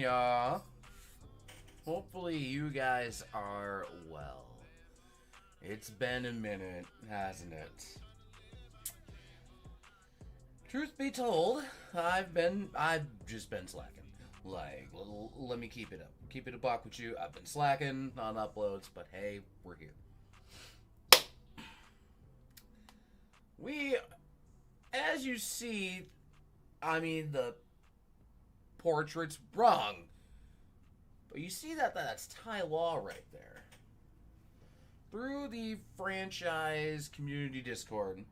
y'all? Hopefully you guys are well. It's been a minute, hasn't it? Truth be told, I've just been slacking. Let me keep it up. Keep it a buck with you. I've been slacking on uploads, but hey, we're here. As you see, the portrait's wrong. But you see that's Ty Law right there. Through the franchise community Discord,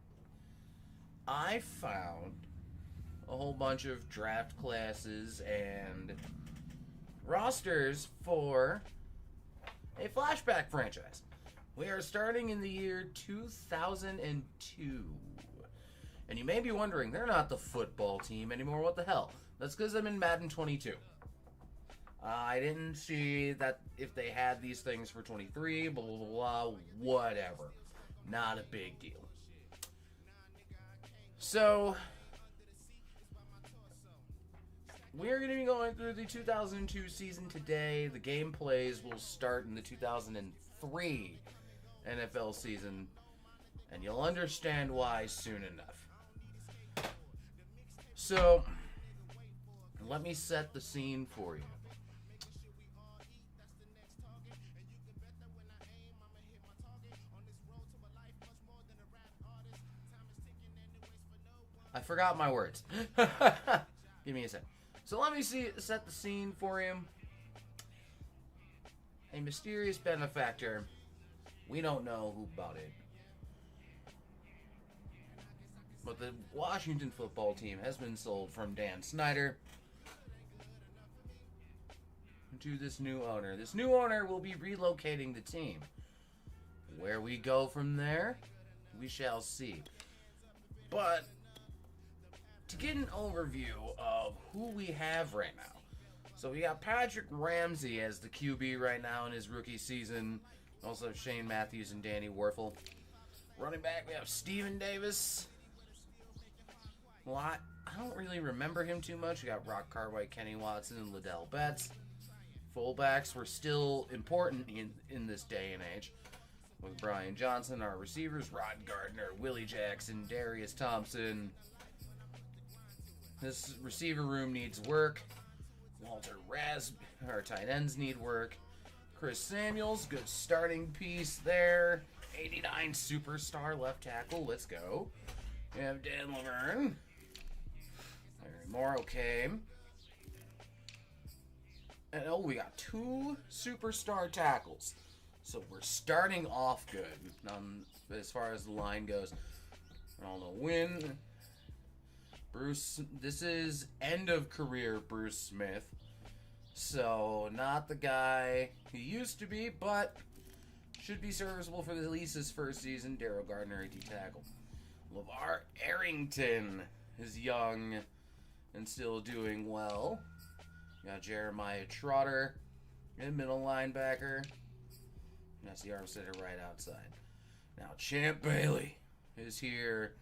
I found a whole bunch of draft classes and rosters for a flashback franchise. We are starting in the year 2002. And you may be wondering, they're not the football team anymore. What the hell? That's because I'm in Madden 22. I didn't see that if they had these things for 23, blah, blah, blah, whatever. Not a big deal. So, we're going to be going through the 2002 season today. The gameplays will start in the 2003 NFL season, and you'll understand why soon enough. So, let me set the scene for you. I forgot my words. Give me a sec. So let me set the scene for you. A mysterious benefactor. We don't know who bought it. But the Washington football team has been sold from Dan Snyder to this new owner. This new owner will be relocating the team. Where we go from there, we shall see. But to get an overview of who we have right now. So we got Patrick Ramsey as the QB right now in his rookie season. Also Shane Matthews and Danny Werfel. Running back, we have Steven Davis. Well, I don't really remember him too much. We got Rock Cartwright, Kenny Watson, and Liddell Betts. Fullbacks were still important in this day and age. With Brian Johnson, our receivers, Rod Gardner, Willie Jackson, Darius Thompson. This receiver room needs work. Walter our tight ends need work. Chris Samuels, good starting piece there. 89 superstar left tackle, let's go. We have Dan Laverne. Larry Morrow came. And we got 2 superstar tackles. So we're starting off good as far as the line goes. I don't know when. This is end of career Bruce Smith. So, not the guy he used to be, but should be serviceable for at least his first season. Daryl Gardner, D tackle. LeVar Arrington is young and still doing well. Got Jeremiah Trotter, in middle linebacker. That's the Armsteader right outside. Now, Champ Bailey is here.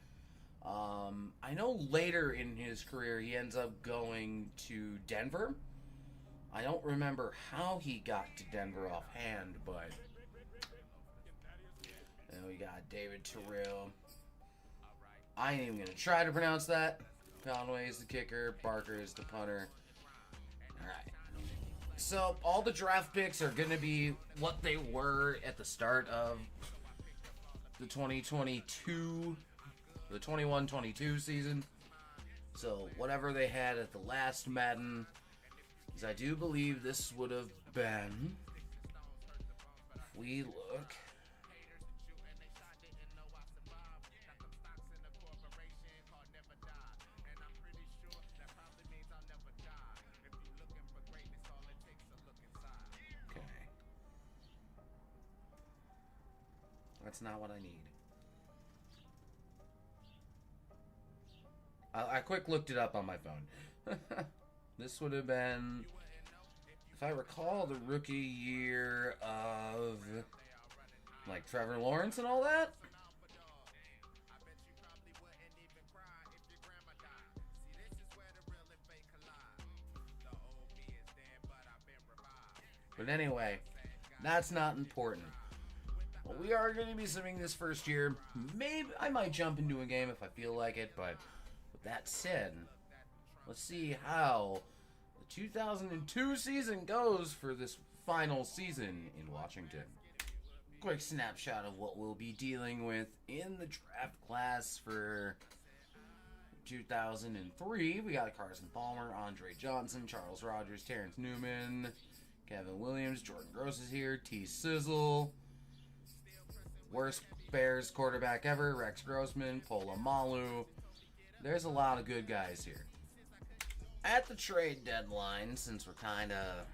I know later in his career he ends up going to Denver. I don't remember how he got to Denver offhand, but then we got David Terrell. I ain't even going to try to pronounce that. Conway is the kicker. Barker is the punter. Alright. So, all the draft picks are going to be what they were at the start of the 2022, the 21-22 season. So, whatever they had at the last Madden, because I do believe this would have been, if we look, okay, that's not what I need. I quick looked it up on my phone. This would have been, if I recall, the rookie year of, like, Trevor Lawrence and all that. But anyway, that's not important. Well, we are going to be simming this first year. Maybe I might jump into a game if I feel like it, but with that said, let's see how the 2002 season goes for this final season in Washington. Quick snapshot of what we'll be dealing with in the draft class for 2003. We got Carson Palmer, Andre Johnson, Charles Rogers, Terrence Newman, Kevin Williams, Jordan Gross is here, T. Sizzle, worst Bears quarterback ever, Rex Grossman, Polamalu. There's a lot of good guys here. At the trade deadline, since we're kind of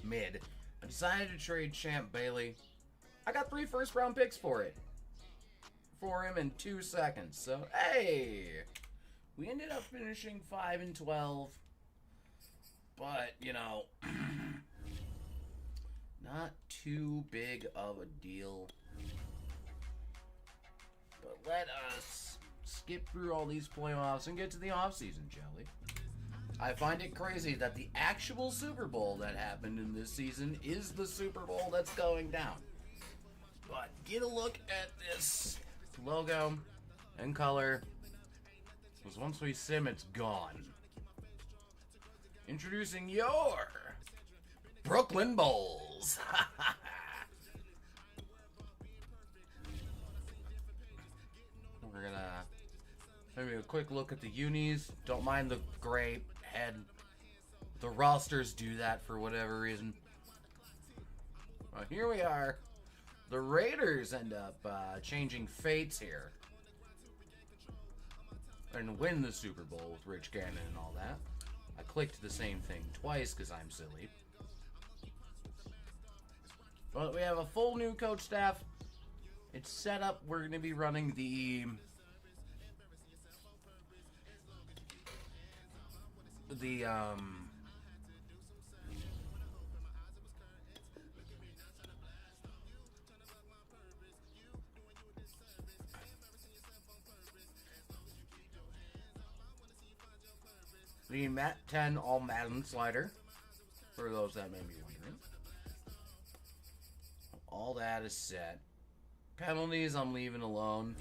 mid, I decided to trade Champ Bailey. I got 3 first-round picks for him in 2 seconds. So, hey, we ended up finishing 5-12. But, you know, not too big of a deal. But let us skip through all these playoffs and get to the offseason, shall we? I find it crazy that the actual Super Bowl that happened in this season is the Super Bowl that's going down. But get a look at this logo and color, because once we sim, it's gone. Introducing your Brooklyn Bulls. We're gonna maybe a quick look at the unis. Don't mind the gray head. The rosters do that for whatever reason. Well, here we are. The Raiders end up changing fates here and win the Super Bowl with Rich Gannon and all that. I clicked the same thing twice because I'm silly. But we have a full new coach staff. It's set up. We're going to be running the Mat 10 all Madden slider, for those that may be wondering. All that is set. Penalties I'm leaving alone.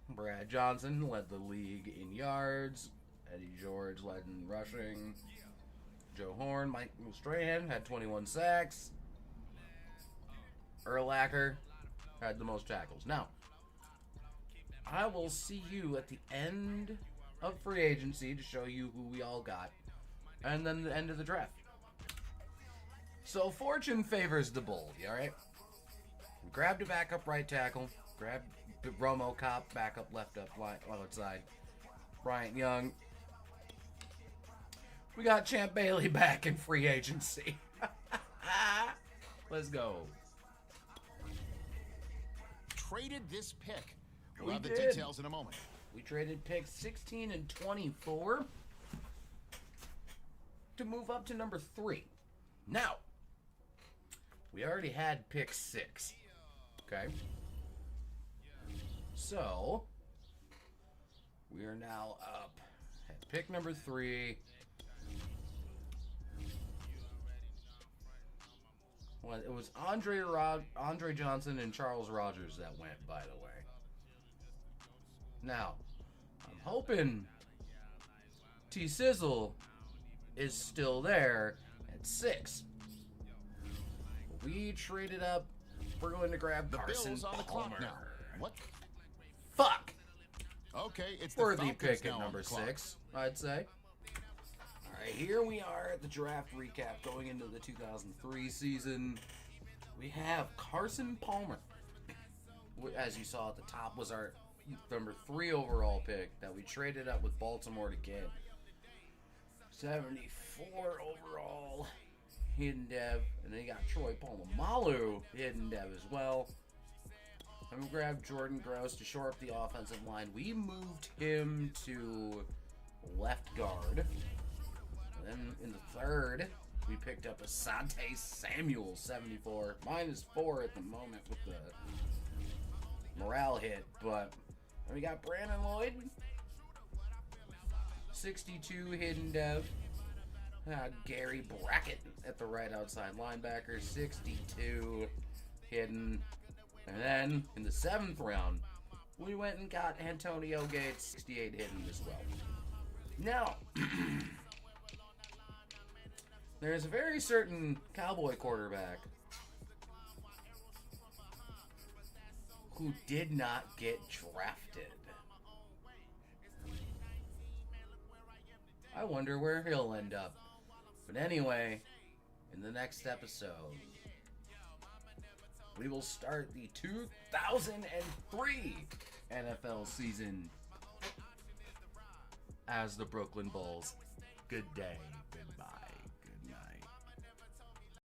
Brad Johnson led the league in yards. Eddie George led in rushing. Joe Horn, Michael Strahan had 21 sacks. Urlacher had the most tackles. Now, I will see you at the end of free agency to show you who we all got. And then the end of the draft. So, fortune favors the bold, alright? Grabbed a backup right tackle. Grabbed Romo Cop, backup left up, outside. Bryant Young. We got Champ Bailey back in free agency. Let's go. Traded this pick. We'll have the details in a moment. We traded picks 16 and 24 to move up to number 3. Now, we already had pick 6. Okay? So, we are now up at pick number 3. Well, it was Andre Johnson and Charles Rogers that went, by the way. Now, I'm hoping T. Sizzle is still there at 6. We traded up. We're going to grab Carson Bills on the clock Palmer. now. What? Fuck. Okay, it's the Worthy Falcons pick now at on number the clock. 6, I'd say. All right, here we are at the draft recap going into the 2003 season. We have Carson Palmer. As you saw at the top, was our number 3 overall pick that we traded up with Baltimore to get. 74 overall hidden dev, and then you got Troy Polamalu hidden dev as well. And we grabbed Jordan Gross to shore up the offensive line. We moved him to left guard. And then in the 3rd, we picked up Asante Samuel, 74. -4 at the moment with the morale hit, but and we got Brandon Lloyd 62 hidden dev. Gary Brackett at the right outside linebacker, 62 hidden. And then in the 7th round, we went and got Antonio Gates, 68 hidden as well. Now, there's a very certain Cowboy quarterback who did not get drafted. I wonder where he'll end up. But anyway, in the next episode, we will start the 2003 NFL season as the Brooklyn Bulls. Good day, goodbye.